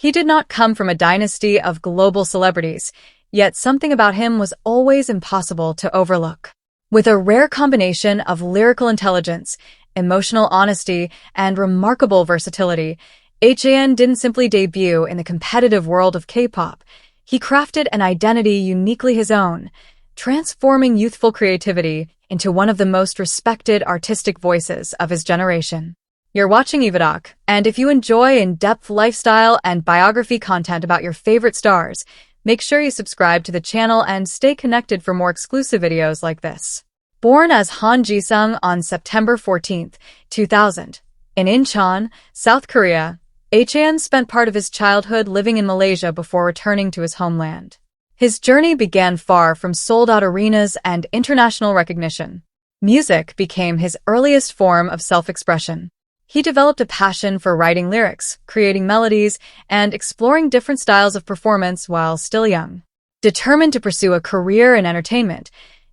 He did not come from a dynasty of global celebrities, yet something about him was always impossible to overlook. With a rare combination of lyrical intelligence, emotional honesty, and remarkable versatility, HAN didn't simply debut in the competitive world of K-pop. He crafted an identity uniquely his own, transforming youthful creativity into one of the most respected artistic voices of his generation. You're watching EvaDoc, and if you enjoy in-depth lifestyle and biography content about your favorite stars, make sure you subscribe to the channel and stay connected for more exclusive videos like this. Born as Han Ji-sung on September 14, 2000, in Incheon, South Korea, HAN spent part of his childhood living in Malaysia before returning to his homeland. His journey began far from sold-out arenas and international recognition. Music became his earliest form of self-expression. He developed a passion for writing lyrics, creating melodies, and exploring different styles of performance while still young. Determined to pursue a career in entertainment,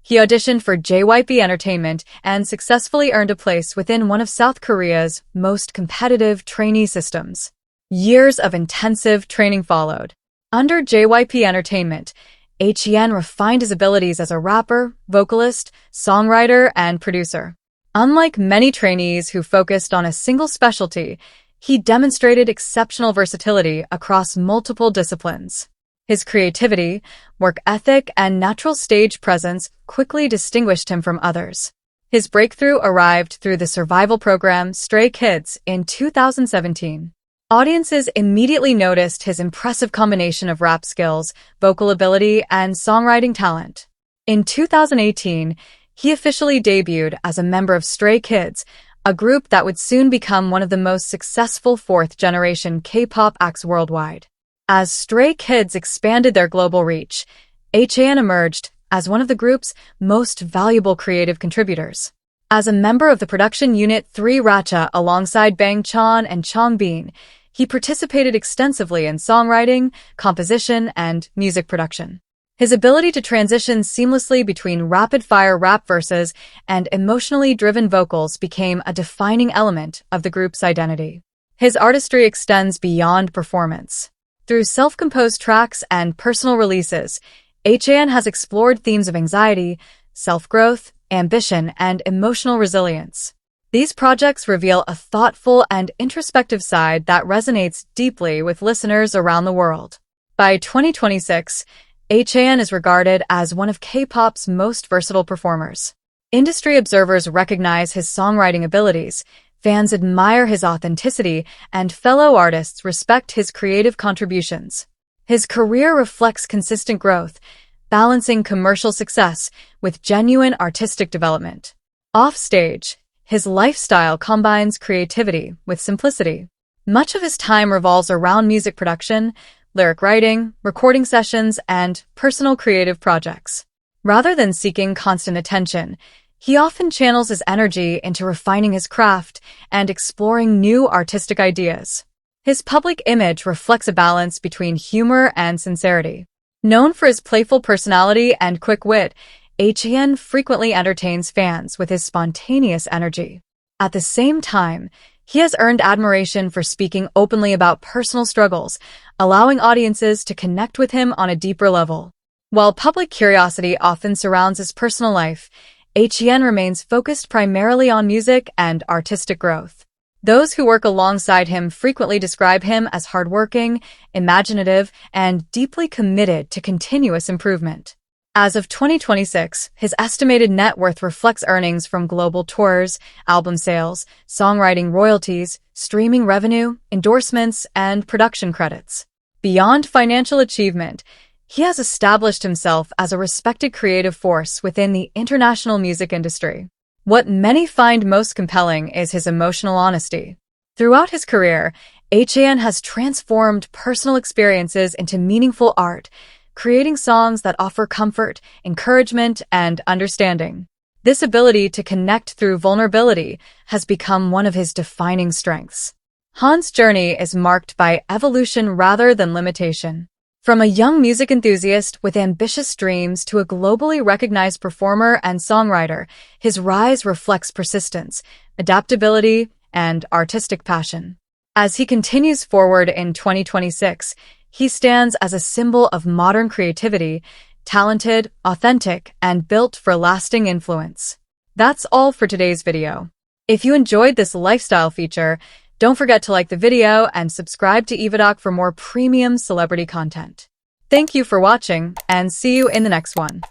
he auditioned for JYP Entertainment and successfully earned a place within one of South Korea's most competitive trainee systems. Years of intensive training followed. Under JYP Entertainment, HAN refined his abilities as a rapper, vocalist, songwriter, and producer. Unlike many trainees who focused on a single specialty, he demonstrated exceptional versatility across multiple disciplines. His creativity, work ethic, and natural stage presence quickly distinguished him from others. His breakthrough arrived through the survival program Stray Kids in 2017. Audiences immediately noticed his impressive combination of rap skills, vocal ability, and songwriting talent. In 2018, he officially debuted as a member of Stray Kids, a group that would soon become one of the most successful fourth-generation K-pop acts worldwide. As Stray Kids expanded their global reach, HAN emerged as one of the group's most valuable creative contributors. As a member of the production unit 3 Racha alongside Bang Chan and Changbin, he participated extensively in songwriting, composition, and music production. His ability to transition seamlessly between rapid-fire rap verses and emotionally driven vocals became a defining element of the group's identity. His artistry extends beyond performance. Through self-composed tracks and personal releases, HAN has explored themes of anxiety, self-growth, ambition, and emotional resilience. These projects reveal a thoughtful and introspective side that resonates deeply with listeners around the world. By 2026, HAN is regarded as one of K-pop's most versatile performers. Industry observers recognize his songwriting abilities, fans admire his authenticity, and fellow artists respect his creative contributions. His career reflects consistent growth, balancing commercial success with genuine artistic development. Offstage, his lifestyle combines creativity with simplicity. Much of his time revolves around music production, lyric writing, recording sessions, and personal creative projects. Rather than seeking constant attention, he often channels his energy into refining his craft and exploring new artistic ideas. His public image reflects a balance between humor and sincerity. Known for his playful personality and quick wit, HAN frequently entertains fans with his spontaneous energy. At the same time, he has earned admiration for speaking openly about personal struggles, allowing audiences to connect with him on a deeper level. While public curiosity often surrounds his personal life, HAN remains focused primarily on music and artistic growth. Those who work alongside him frequently describe him as hardworking, imaginative, and deeply committed to continuous improvement. As of 2026, his estimated net worth reflects earnings from global tours, album sales, songwriting royalties, streaming revenue, endorsements, and production credits. Beyond financial achievement, he has established himself as a respected creative force within the international music industry. What many find most compelling is his emotional honesty. Throughout his career, HAN has transformed personal experiences into meaningful art, creating songs that offer comfort, encouragement, and understanding. This ability to connect through vulnerability has become one of his defining strengths. Han's journey is marked by evolution rather than limitation. From a young music enthusiast with ambitious dreams to a globally recognized performer and songwriter, his rise reflects persistence, adaptability, and artistic passion. As he continues forward in 2026, he stands as a symbol of modern creativity, talented, authentic, and built for lasting influence. That's all for today's video. If you enjoyed this lifestyle feature, don't forget to like the video and subscribe to EvaDoc for more premium celebrity content. Thank you for watching, and see you in the next one.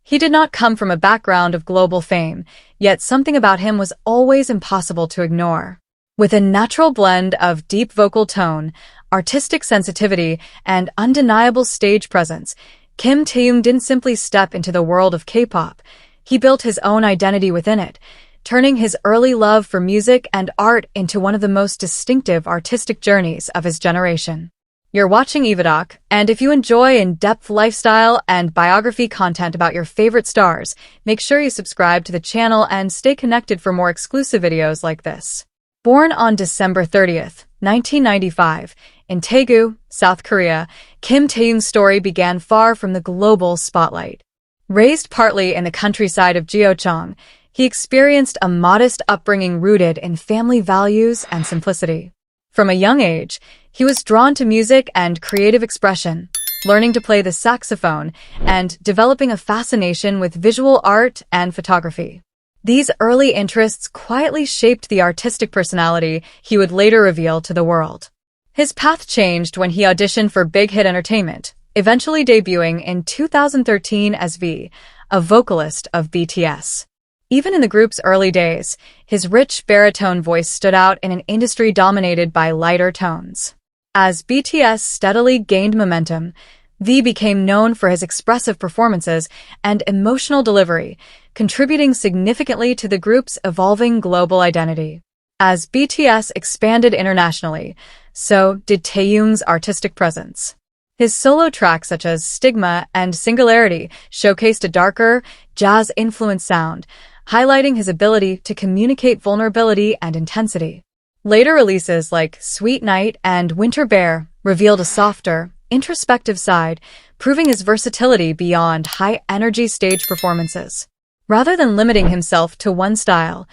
He did not come from a background of global fame, yet something about him was always impossible to ignore. With a natural blend of deep vocal tone, artistic sensitivity, and undeniable stage presence, Kim Taehyung didn't simply step into the world of K-pop. He built his own identity within it, turning his early love for music and art into one of the most distinctive artistic journeys of his generation. You're watching EvaDoc, and if you enjoy in-depth lifestyle and biography content about your favorite stars, make sure you subscribe to the channel and stay connected for more exclusive videos like this. Born on December 30th, 1995, in Daegu, South Korea, Kim Taehyung's story began far from the global spotlight. Raised partly in the countryside of Gyeocheong, he experienced a modest upbringing rooted in family values and simplicity. From a young age, he was drawn to music and creative expression, learning to play the saxophone and developing a fascination with visual art and photography. These early interests quietly shaped the artistic personality he would later reveal to the world. His path changed when he auditioned for Big Hit Entertainment, eventually debuting in 2013 as V, a vocalist of BTS. Even in the group's early days, his rich baritone voice stood out in an industry dominated by lighter tones. As BTS steadily gained momentum, V became known for his expressive performances and emotional delivery, contributing significantly to the group's evolving global identity. As BTS expanded internationally, so did Taehyung's artistic presence. His solo tracks such as Stigma and Singularity showcased a darker, jazz-influenced sound, highlighting his ability to communicate vulnerability and intensity. Later releases like Sweet Night and Winter Bear revealed a softer, introspective side, proving his versatility beyond high-energy stage performances. Rather than limiting himself to one style,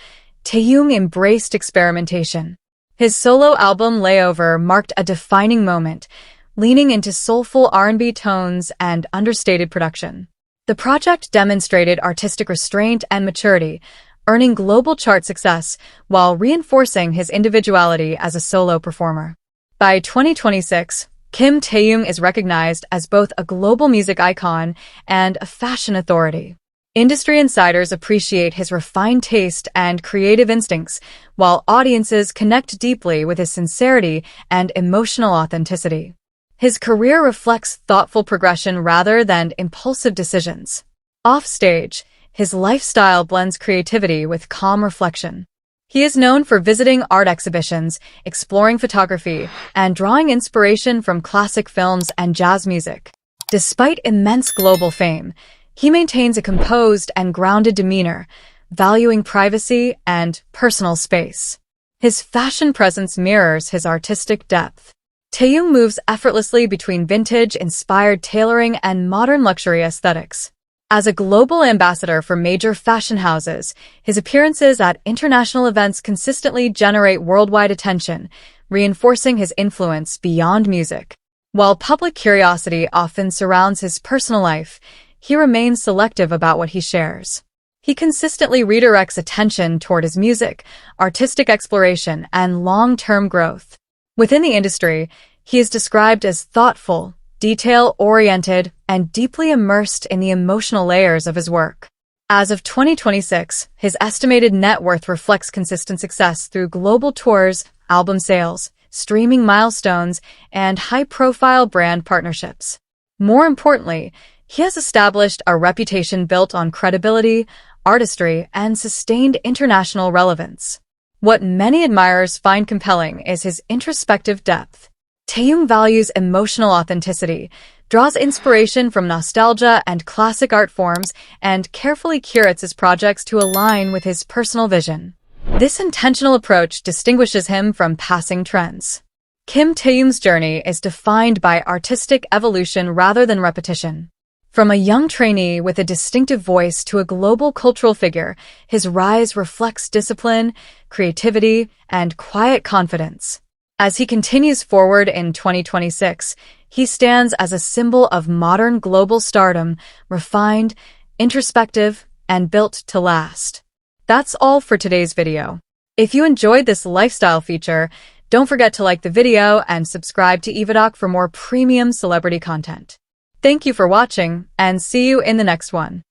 Taehyung embraced experimentation. His solo album Layover marked a defining moment, leaning into soulful R&B tones and understated production. The project demonstrated artistic restraint and maturity, earning global chart success while reinforcing his individuality as a solo performer. By 2026, Kim Taehyung is recognized as both a global music icon and a fashion authority. Industry insiders appreciate his refined taste and creative instincts, while audiences connect deeply with his sincerity and emotional authenticity. His career reflects thoughtful progression rather than impulsive decisions. Offstage, his lifestyle blends creativity with calm reflection. He is known for visiting art exhibitions, exploring photography, and drawing inspiration from classic films and jazz music. Despite immense global fame, he maintains a composed and grounded demeanor, valuing privacy and personal space. His fashion presence mirrors his artistic depth. Taehyung moves effortlessly between vintage-inspired tailoring and modern luxury aesthetics. As a global ambassador for major fashion houses, his appearances at international events consistently generate worldwide attention, reinforcing his influence beyond music. While public curiosity often surrounds his personal life, he remains selective about what he shares. He consistently redirects attention toward his music, artistic exploration, and long-term growth. Within the industry, he is described as thoughtful, detail-oriented, and deeply immersed in the emotional layers of his work. As of 2026, his estimated net worth reflects consistent success through global tours, album sales, streaming milestones, and high-profile brand partnerships. More importantly, he has established a reputation built on credibility, artistry, and sustained international relevance. What many admirers find compelling is his introspective depth. Taehyung values emotional authenticity, draws inspiration from nostalgia and classic art forms, and carefully curates his projects to align with his personal vision. This intentional approach distinguishes him from passing trends. Kim Taehyung's journey is defined by artistic evolution rather than repetition. From a young trainee with a distinctive voice to a global cultural figure, his rise reflects discipline, creativity, and quiet confidence. As he continues forward in 2026, he stands as a symbol of modern global stardom, refined, introspective, and built to last. That's all for today's video. If you enjoyed this lifestyle feature, don't forget to like the video and subscribe to EvaDoc for more premium celebrity content. Thank you for watching, and see you in the next one.